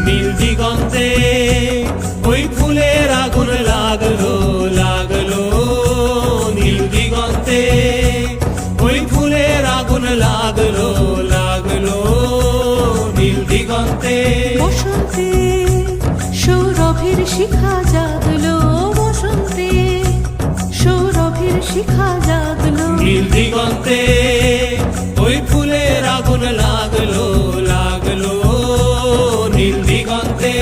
নীল দিগন্তে ওই ফুলের আগুন লাগলো লাগলো নীল দিগন্তে ওই ফুলের আগুন লাগলো লাগলো নীল দিগন্তে বসন্তে সৌরভের শিখা জাগলো বসন্তে সৌরভের শিখা জাগলো নীল দিগন্তে ওই ফুলের আগুন লাগলো লাগলো নীল দিগন্তে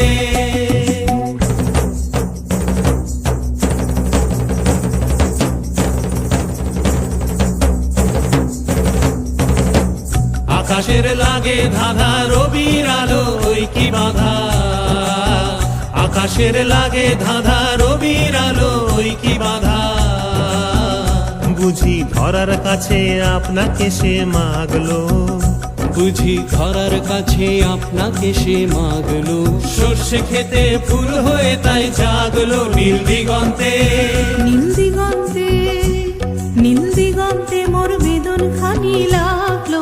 আকাশের লাগে ধাঁধা রবির আলো ওই কি বাধা আকাশের লাগে ধাঁধা রবির আলো ওই কি বাধা বুঝি ধরার কাছে আপনাকে সে মাগলো বুঝি ধরার কাছে আপনাকে সে মাগলো সর্ষে খেতে ফুল হয়ে তাই জাগলো নীল দিগন্তে নীল দিগন্তে নীল দিগন্তে মোর বেদন খানি লাগলো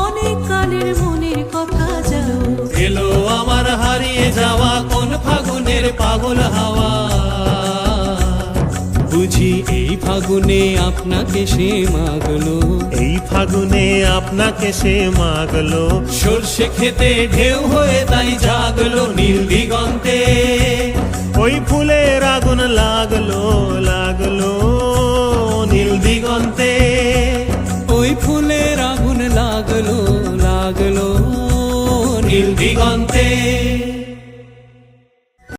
অনেক কালের মনের কথা জানো এলো আমার হারিয়ে যাওয়া কোন ফাগুনের পাগল হাওয়া বুঝি এই ফাগুনে আপনাকে সে মাগলো এই ফাগুনে আপনাকে সে মাগলো সর্ষে খেতে ঢেউ হয়ে তাই জাগলো নীল দিগন্তে ওই ফুলের আগুন লাগলো লাগলো নীল দিগন্তে ওই ফুলের আগুন লাগলো লাগলো নীল দিগন্তে